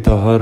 दाhr